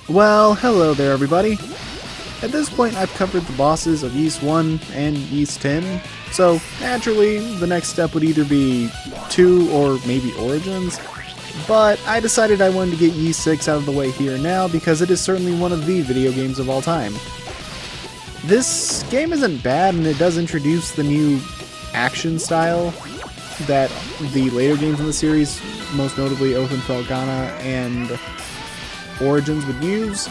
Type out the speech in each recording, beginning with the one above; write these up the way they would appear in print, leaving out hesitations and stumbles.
Well, hello there everybody. At this point I've covered the bosses of Ys 1 and Ys 10, so naturally the next step would either be 2 or maybe Origins, but I decided I wanted to get Ys 6 out of the way here now because it is certainly one of the video games of all time. This game isn't bad and it does introduce the new action style that the later games in the series, most notably Oath and Felghana and Origins, would use.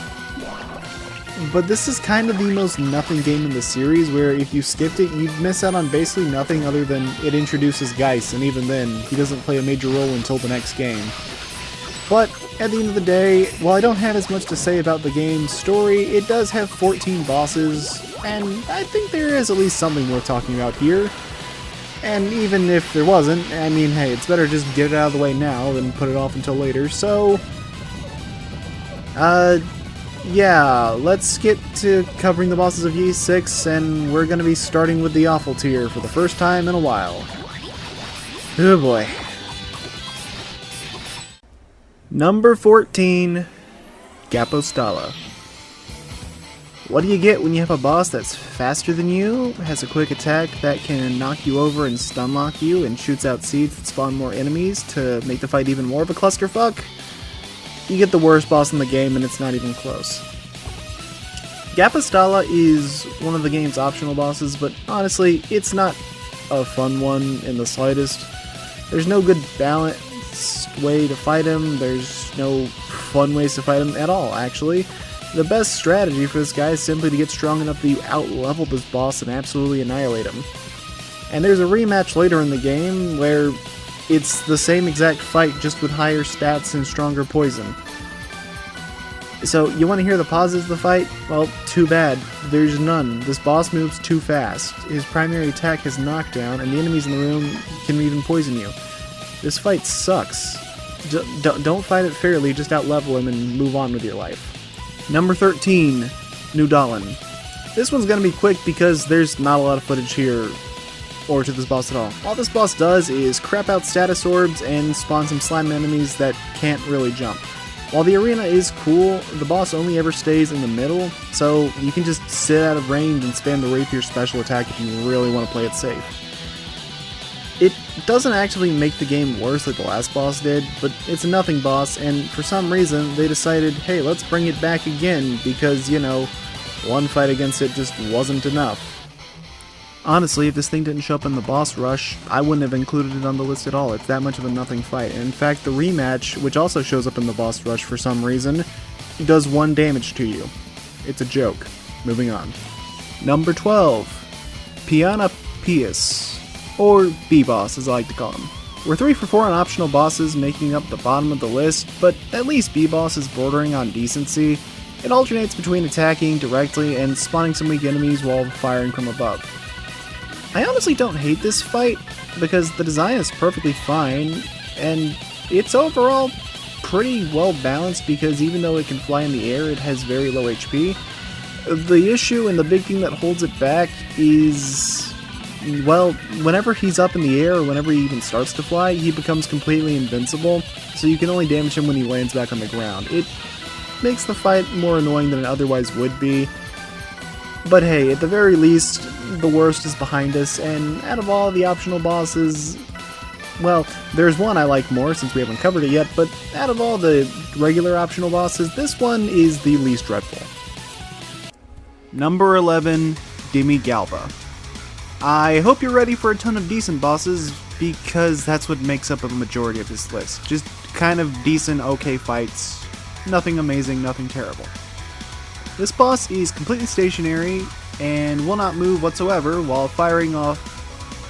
But this is kind of the most nothing game in the series, where if you skipped it, you'd miss out on basically nothing other than it introduces Geist, and even then, he doesn't play a major role until the next game. But at the end of the day, while I don't have as much to say about the game's story, it does have 14 bosses, and I think there is at least something worth talking about here. And even if there wasn't, I mean, hey, it's better just get it out of the way now than put it off until later, so yeah, let's get to covering the bosses of Ys 6, and we're gonna be starting with the awful tier for the first time in a while. Oh boy. Number 14, Gapostala. What do you get when you have a boss that's faster than you, has a quick attack that can knock you over and stun lock you, and shoots out seeds that spawn more enemies to make the fight even more of a clusterfuck? You get the worst boss in the game, and it's not even close. Gapostala is one of the game's optional bosses, but honestly, it's not a fun one in the slightest. There's no good balanced way to fight him, there's no fun ways to fight him at all, actually. The best strategy for this guy is simply to get strong enough that you out-level this boss and absolutely annihilate him. And there's a rematch later in the game where it's the same exact fight, just with higher stats and stronger poison. So, you want to hear the positives of the fight? Well, too bad. There's none. This boss moves too fast. His primary attack is knockdown, and the enemies in the room can even poison you. This fight sucks. Don't fight it fairly, just out-level him and move on with your life. Number 13, Nudalin. This one's gonna be quick because there's not a lot of footage here or to this boss at all. All this boss does is crap out status orbs and spawn some slime enemies that can't really jump. While the arena is cool, the boss only ever stays in the middle, so you can just sit out of range and spam the rapier special attack if you really want to play it safe. It doesn't actually make the game worse like the last boss did, but it's a nothing boss, and for some reason they decided, hey, let's bring it back again because, you know, one fight against it just wasn't enough. Honestly, if this thing didn't show up in the boss rush, I wouldn't have included it on the list at all. It's that much of a nothing fight. And in fact, the rematch, which also shows up in the boss rush for some reason, does 1 damage to you. It's a joke. Moving on. Number 12, Piana Pius, or B-Boss as I like to call him. We're 3 for 4 on optional bosses making up the bottom of the list, but at least B-Boss is bordering on decency. It alternates between attacking directly and spawning some weak enemies while firing from above. I honestly don't hate this fight, because the design is perfectly fine, and it's overall pretty well balanced because even though it can fly in the air, it has very low HP. The issue and the big thing that holds it back is, well, whenever he's up in the air or whenever he even starts to fly, he becomes completely invincible, so you can only damage him when he lands back on the ground. It makes the fight more annoying than it otherwise would be. But hey, at the very least, the worst is behind us, and out of all the optional bosses, well, there's one I like more since we haven't covered it yet, but out of all the regular optional bosses, this one is the least dreadful. Number 11, Demi Galba. I hope you're ready for a ton of decent bosses, because that's what makes up a majority of this list. Just kind of decent, okay fights. Nothing amazing, nothing terrible. This boss is completely stationary and will not move whatsoever while firing off,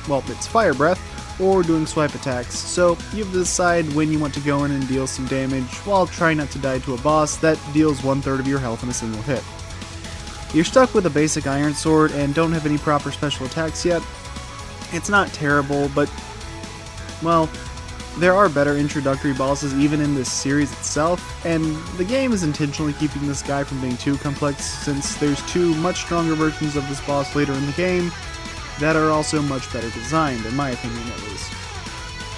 well, it's fire breath or doing swipe attacks, so you have to decide when you want to go in and deal some damage while trying not to die to a boss that deals 1/3 of your health in a single hit. You're stuck with a basic iron sword and don't have any proper special attacks yet. It's not terrible, but, well, there are better introductory bosses even in this series itself, and the game is intentionally keeping this guy from being too complex since there's 2 much stronger versions of this boss later in the game that are also much better designed, in my opinion at least.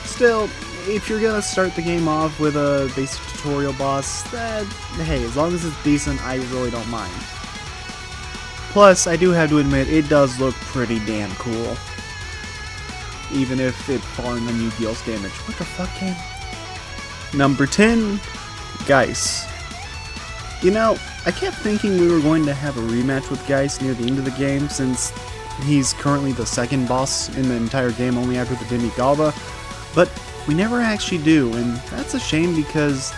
Still, if you're gonna start the game off with a basic tutorial boss, hey, as long as it's decent, I really don't mind. Plus, I do have to admit, it does look pretty damn cool. Even if it falling on you deals damage. What the fuck, game? Number 10, Geis. You know, I kept thinking we were going to have a rematch with Geis near the end of the game, since he's currently the second boss in the entire game, only after the Demi-Galba, but we never actually do, and that's a shame because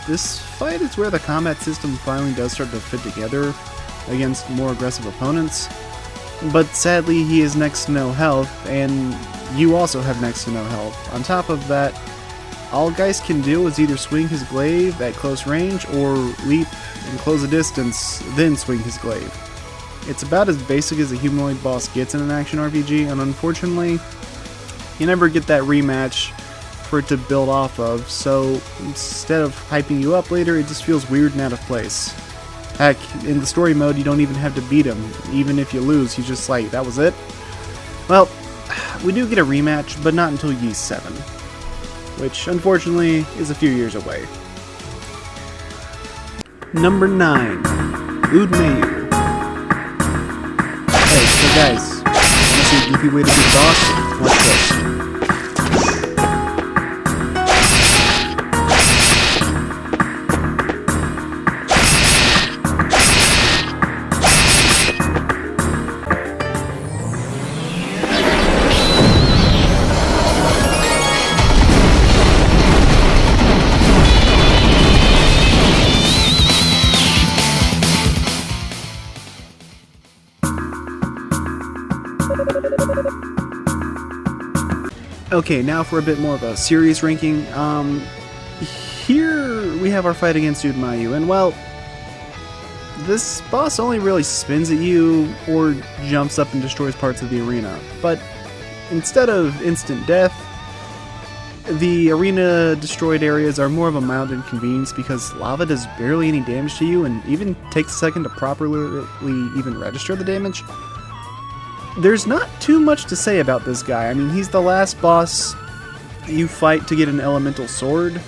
this fight is where the combat system finally does start to fit together against more aggressive opponents. But sadly, he has next to no health, and you also have next to no health. On top of that, all Geist can do is either swing his glaive at close range or leap and close a distance, then swing his glaive. It's about as basic as a humanoid boss gets in an action RPG, and unfortunately, you never get that rematch for it to build off of, so instead of hyping you up later, it just feels weird and out of place. Heck, in the story mode, you don't even have to beat him. Even if you lose, he's just like, that was it? Well, we do get a rematch, but not until Ys 7, which unfortunately is a few years away. Number 9, Udmayu. Hey, so guys, wanna see a goofy way to beat the boss? Watch this. Okay, now for a bit more of a serious ranking. Here we have our fight against Udmayu, and well, this boss only really spins at you or jumps up and destroys parts of the arena. But instead of instant death, the arena destroyed areas are more of a mild inconvenience because lava does barely any damage to you and even takes a second to properly even register the damage. There's not too much to say about this guy. I mean, he's the last boss you fight to get an elemental sword,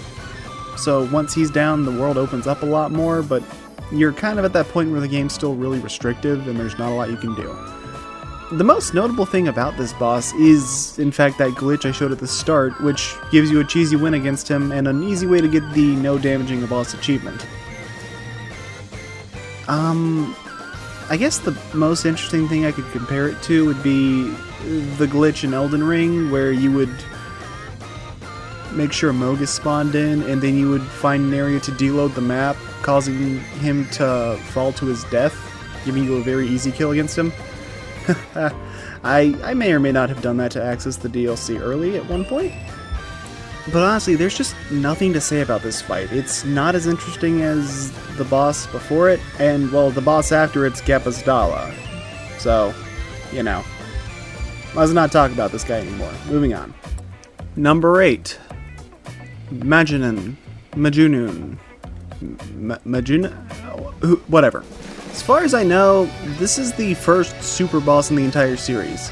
so once he's down, the world opens up a lot more, but you're kind of at that point where the game's still really restrictive and there's not a lot you can do. The most notable thing about this boss is, in fact, that glitch I showed at the start, which gives you a cheesy win against him and an easy way to get the no damaging a boss achievement. I guess the most interesting thing I could compare it to would be the glitch in Elden Ring, where you would make sure Mogus spawned in, and then you would find an area to deload the map, causing him to fall to his death, giving you a very easy kill against him. I may or may not have done that to access the DLC early at one point. But honestly, there's just nothing to say about this fight. It's not as interesting as the boss before it, and, well, the boss after it's Gapasdala. So, you know. Let's not talk about this guy anymore. Moving on. Number 8. Majunun. Whatever. As far as I know, this is the first super boss in the entire series.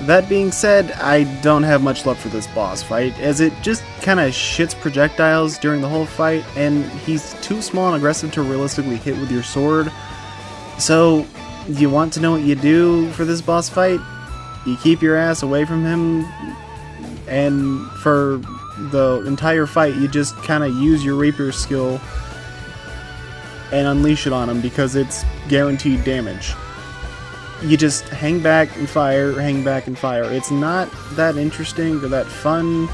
That being said, I don't have much love for this boss fight, as it just kinda shits projectiles during the whole fight, and he's too small and aggressive to realistically hit with your sword. So, you want to know what you do for this boss fight? You keep your ass away from him, and for the entire fight, you just kinda use your rapier skill and unleash it on him, because it's guaranteed damage. You just hang back and fire, hang back and fire. It's not that interesting or that fun,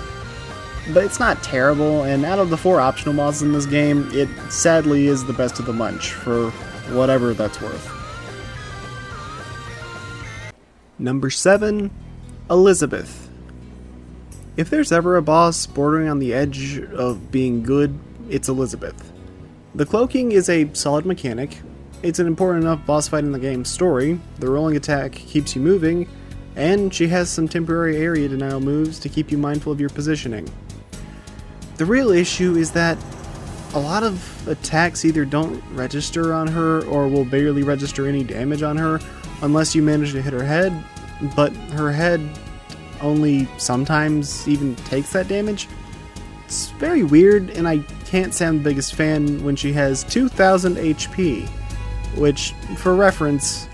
but it's not terrible, and out of the 4 optional bosses in this game, it sadly is the best of the bunch, for whatever that's worth. Number 7, Elizabeth. If there's ever a boss bordering on the edge of being good, it's Elizabeth. The cloaking is a solid mechanic. It's an important enough boss fight in the game's story, the rolling attack keeps you moving, and she has some temporary area denial moves to keep you mindful of your positioning. The real issue is that a lot of attacks either don't register on her or will barely register any damage on her unless you manage to hit her head, but her head only sometimes even takes that damage. It's very weird, and I can't say I'm the biggest fan when she has 2000 HP, which, for reference,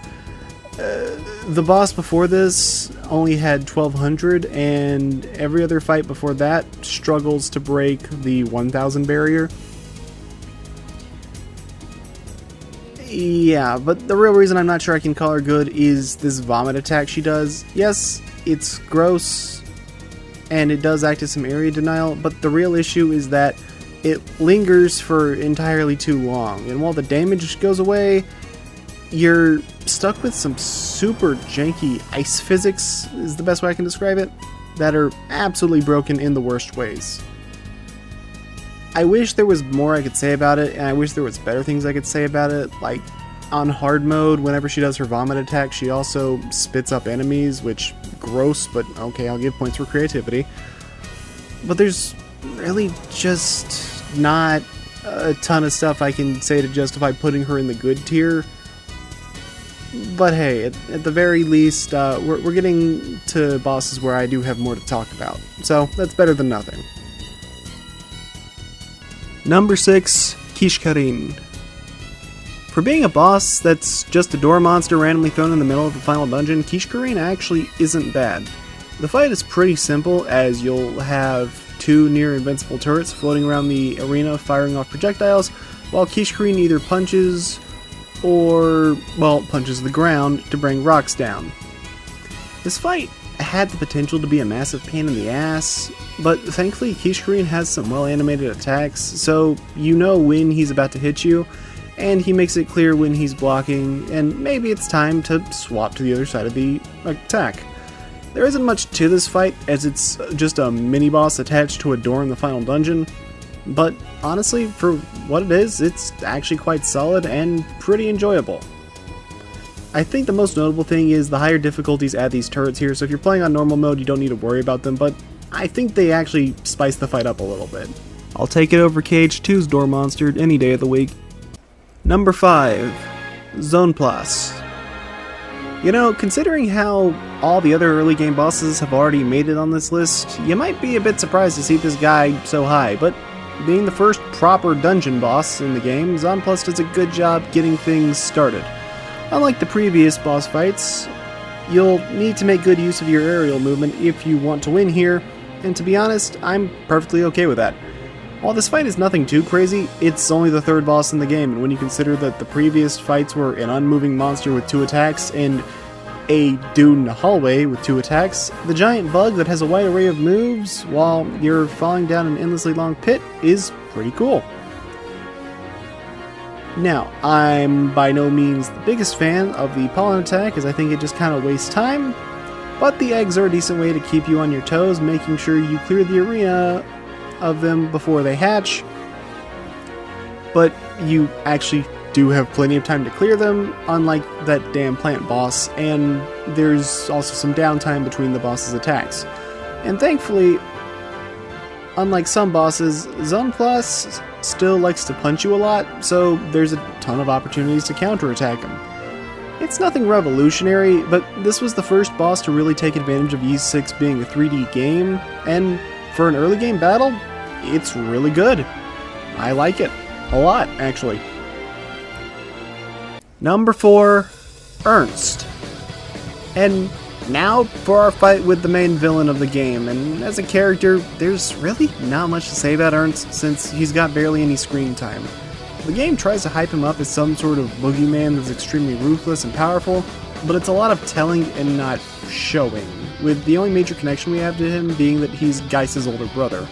the boss before this only had 1200, and every other fight before that struggles to break the 1000 barrier. Yeah, but the real reason I'm not sure I can call her good is this vomit attack she does. Yes, it's gross, and it does act as some area denial, but the real issue is that it lingers for entirely too long, and while the damage goes away, you're stuck with some super janky ice physics, is the best way I can describe it, that are absolutely broken in the worst ways. I wish there was more I could say about it, and I wish there was better things I could say about it. Like, on hard mode, whenever she does her vomit attack, she also spits up enemies, which, gross, but okay, I'll give points for creativity. But there's really just not a ton of stuff I can say to justify putting her in the good tier. But hey, at the very least, we're getting to bosses where I do have more to talk about. So, that's better than nothing. Number 6, Kishkarin. For being a boss that's just a door monster randomly thrown in the middle of the final dungeon, Kishkarin actually isn't bad. The fight is pretty simple, as you'll have 2 near invincible turrets floating around the arena firing off projectiles, while Kishkarin either punches or, well, punches the ground to bring rocks down. This fight had the potential to be a massive pain in the ass, but thankfully Kishkarin has some well-animated attacks, so you know when he's about to hit you, and he makes it clear when he's blocking, and maybe it's time to swap to the other side of the attack. There isn't much to this fight, as it's just a mini-boss attached to a door in the final dungeon, but honestly, for what it is, it's actually quite solid and pretty enjoyable. I think the most notable thing is the higher difficulties add these turrets here, so if you're playing on normal mode, you don't need to worry about them, but I think they actually spice the fight up a little bit. I'll take it over KH2's door monster any day of the week. Number 5, Zonplas. You know, considering how all the other early game bosses have already made it on this list, you might be a bit surprised to see this guy so high, but being the first proper dungeon boss in the game, Zonplas does a good job getting things started. Unlike the previous boss fights, you'll need to make good use of your aerial movement if you want to win here, and to be honest, I'm perfectly okay with that. While this fight is nothing too crazy, it's only the 3rd boss in the game, and when you consider that the previous fights were an unmoving monster with 2 attacks and a dude in a hallway with 2 attacks, the giant bug that has a wide array of moves while you're falling down an endlessly long pit is pretty cool. Now, I'm by no means the biggest fan of the pollen attack, as I think it just kind of wastes time, but the eggs are a decent way to keep you on your toes, making sure you clear the arena of them before they hatch, but you actually do have plenty of time to clear them, unlike that damn plant boss, and there's also some downtime between the boss's attacks. And thankfully, unlike some bosses, Zonplas still likes to punch you a lot, so there's a ton of opportunities to counterattack him. It's nothing revolutionary, but this was the first boss to really take advantage of E6 being a 3D game, and for an early game battle, it's really good. I like it. A lot, actually. Number 4, Ernst. And now for our fight with the main villain of the game, and as a character, there's really not much to say about Ernst since he's got barely any screen time. The game tries to hype him up as some sort of boogeyman that's extremely ruthless and powerful, but it's a lot of telling and not showing, with the only major connection we have to him being that he's Geiss's older brother.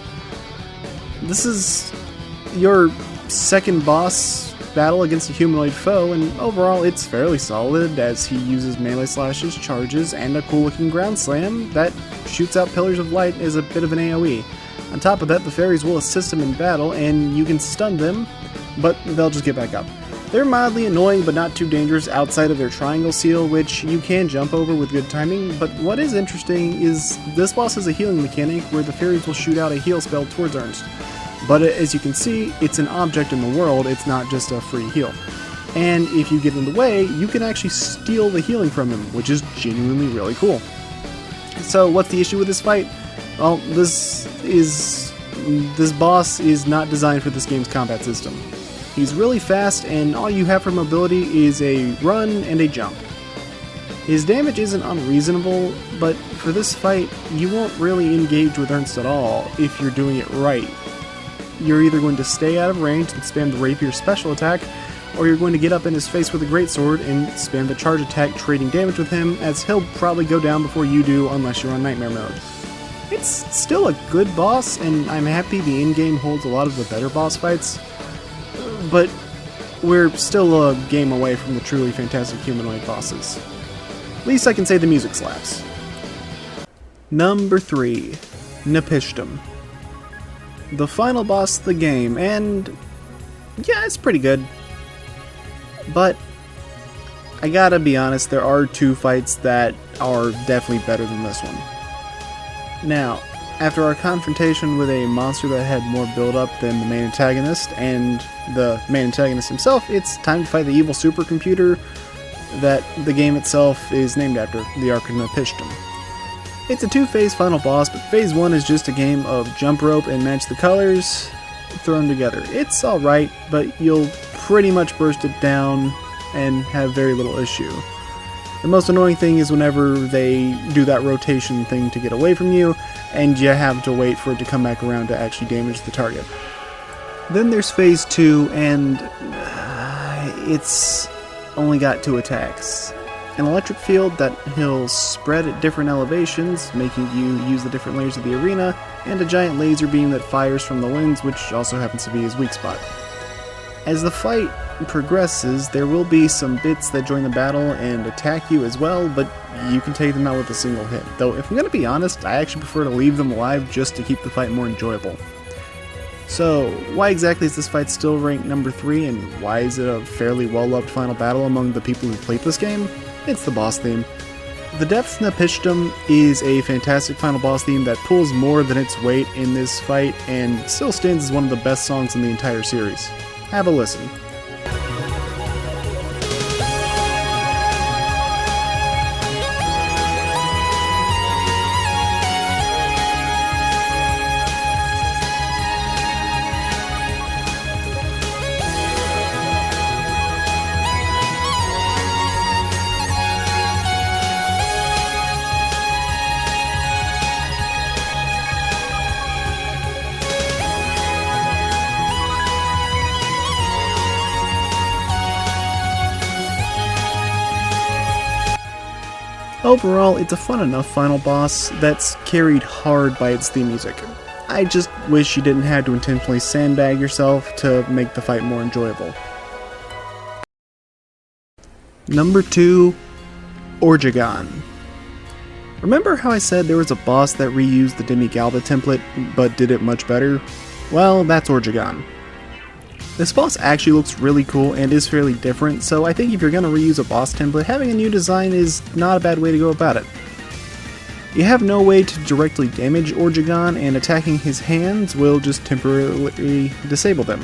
This is your second boss battle against a humanoid foe, and overall it's fairly solid as he uses melee slashes, charges, and a cool looking ground slam that shoots out pillars of light as a bit of an AoE. On top of that, the fairies will assist him in battle, and you can stun them, but they'll just get back up. They're mildly annoying but not too dangerous outside of their triangle seal, which you can jump over with good timing, but what is interesting is this boss has a healing mechanic where the fairies will shoot out a heal spell towards Ernst. But as you can see, it's an object in the world, it's not just a free heal. And if you get in the way, you can actually steal the healing from him, which is genuinely really cool. So what's the issue with this fight? Well, this is this boss is not designed for this game's combat system. He's really fast, and all you have for mobility is a run and a jump. His damage isn't unreasonable, but for this fight, you won't really engage with Ernst at all if you're doing it right. You're either going to stay out of range and spam the rapier special attack, or you're going to get up in his face with a greatsword and spam the charge attack, trading damage with him, as he'll probably go down before you do unless you're on nightmare mode. It's still a good boss, and I'm happy the in-game holds a lot of the better boss fights, but we're still a game away from the truly fantastic humanoid bosses. At least I can say the music slaps. Number 3. Napishtim. The final boss of the game, and yeah, it's pretty good. But I gotta be honest, there are 2 fights that are definitely better than this one. Now, after our confrontation with a monster that had more build-up than the main antagonist, and the main antagonist himself, it's time to fight the evil supercomputer that the game itself is named after, the Ark of Napishtim. It's a 2-phase final boss, but phase 1 is just a game of jump rope and match the colors thrown together. It's alright, but you'll pretty much burst it down and have very little issue. The most annoying thing is whenever they do that rotation thing to get away from you, and you have to wait for it to come back around to actually damage the target. Then there's phase 2, and it's only got 2 attacks. An electric field that he'll spread at different elevations, making you use the different layers of the arena, and a giant laser beam that fires from the winds, which also happens to be his weak spot. As the fight progresses, there will be some bits that join the battle and attack you as well, but you can take them out with a single hit. Though, if I'm going to be honest, I actually prefer to leave them alive just to keep the fight more enjoyable. So, why exactly is this fight still ranked number 3, and why is it a fairly well-loved final battle among the people who played this game? It's the boss theme. The Depths Napishtim is a fantastic final boss theme that pulls more than its weight in this fight, and still stands as one of the best songs in the entire series. Have a listen. Overall, it's a fun enough final boss that's carried hard by its theme music. I just wish you didn't have to intentionally sandbag yourself to make the fight more enjoyable. Number 2, Orgegon. Remember how I said there was a boss that reused the Demi-Galba template, but did it much better? Well, that's Orgegon. This boss actually looks really cool and is fairly different, so I think if you're going to reuse a boss template, having a new design is not a bad way to go about it. You have no way to directly damage Orgegon, and attacking his hands will just temporarily disable them.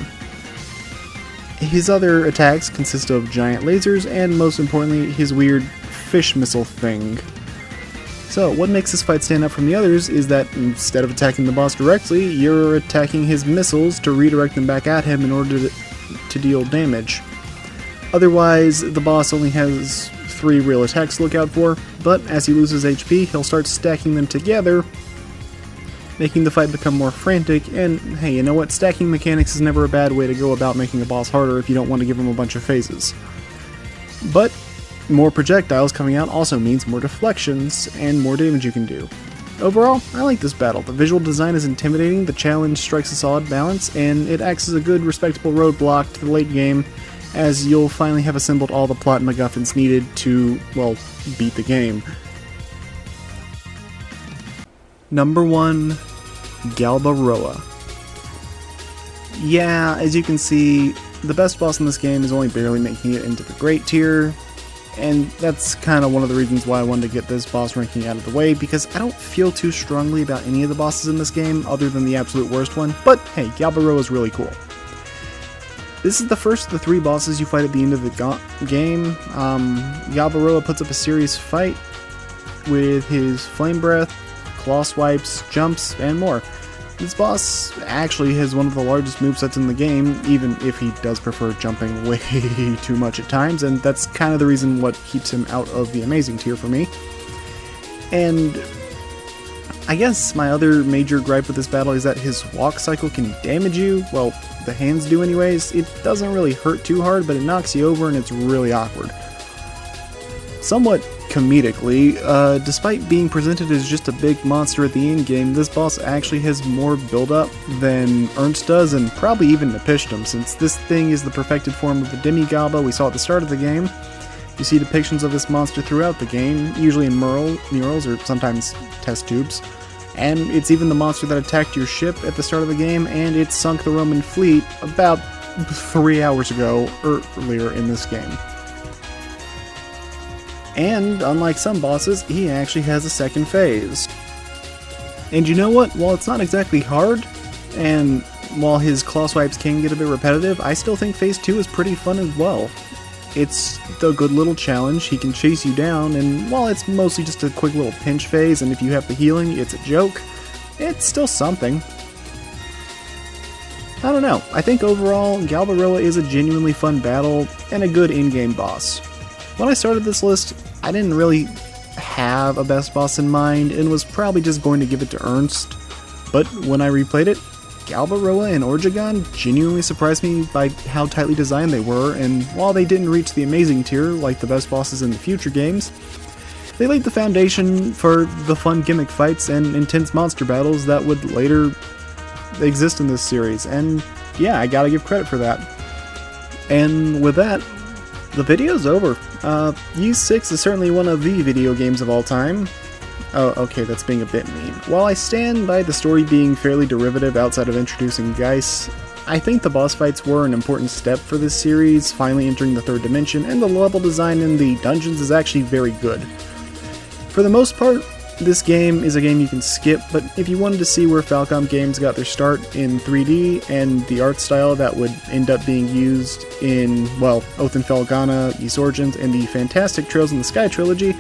His other attacks consist of giant lasers, and most importantly, his weird fish missile thing. So, what makes this fight stand out from the others is that instead of attacking the boss directly, you're attacking his missiles to redirect them back at him in order to deal damage. Otherwise, the boss only has 3 real attacks to look out for, but as he loses HP, he'll start stacking them together, making the fight become more frantic, and hey, you know what? Stacking mechanics is never a bad way to go about making a boss harder if you don't want to give him a bunch of phases. But more projectiles coming out also means more deflections and more damage you can do. Overall, I like this battle. The visual design is intimidating, the challenge strikes a solid balance, and it acts as a good, respectable roadblock to the late game, as you'll finally have assembled all the plot MacGuffins needed to, well, beat the game. Number 1, Galbaroa. Yeah, as you can see, the best boss in this game is only barely making it into the Great tier, and that's kind of one of the reasons why I wanted to get this boss ranking out of the way, because I don't feel too strongly about any of the bosses in this game, other than the absolute worst one, but hey, Galbaroa is really cool. This is the first of the 3 bosses you fight at the end of the game. Galbaroa puts up a serious fight with his flame breath, claw swipes, jumps, and more. This boss actually has one of the largest movesets in the game, even if he does prefer jumping way too much at times, and that's kind of the reason what keeps him out of the amazing tier for me. And I guess my other major gripe with this battle is that his walk cycle can damage you. Well, the hands do anyways. It doesn't really hurt too hard, but it knocks you over and it's really awkward. Somewhat comedically, despite being presented as just a big monster at the end game, this boss actually has more build-up than Ernst does, and probably even Napishtim, since this thing is the perfected form of the demigaba we saw at the start of the game. You see depictions of this monster throughout the game, usually in murals or sometimes test tubes. And it's even the monster that attacked your ship at the start of the game, and it sunk the Roman fleet about 3 hours ago, earlier in this game. And, unlike some bosses, he actually has a second phase. And you know what? While it's not exactly hard, and while his claw swipes can get a bit repetitive, I still think phase 2 is pretty fun as well. It's a good little challenge. He can chase you down, and while it's mostly just a quick little pinch phase, and if you have the healing, it's a joke, it's still something. I don't know. I think overall, Galbaroa is a genuinely fun battle, and a good in-game boss. When I started this list, I didn't really have a best boss in mind, and was probably just going to give it to Ernst, but when I replayed it, Galbaroa and Orgegon genuinely surprised me by how tightly designed they were, and while they didn't reach the amazing tier like the best bosses in the future games, they laid the foundation for the fun gimmick fights and intense monster battles that would later exist in this series, and yeah, I gotta give credit for that. And with that, the video's over. U6 is certainly one of the video games of all time. Oh, okay, that's being a bit mean. While I stand by the story being fairly derivative outside of introducing Geis, I think the boss fights were an important step for this series, finally entering the third dimension, and the level design in the dungeons is actually very good. For the most part, this game is a game you can skip, but if you wanted to see where Falcom Games got their start in 3D and the art style that would end up being used in, well, Oath and Felghana, Ys Origins, and the fantastic Trails in the Sky trilogy,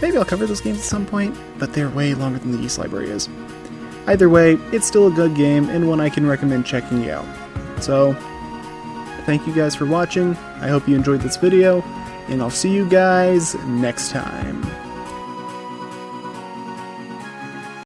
maybe I'll cover those games at some point, but they're way longer than the Ys library is. Either way, it's still a good game and one I can recommend checking out. So, thank you guys for watching, I hope you enjoyed this video, and I'll see you guys next time.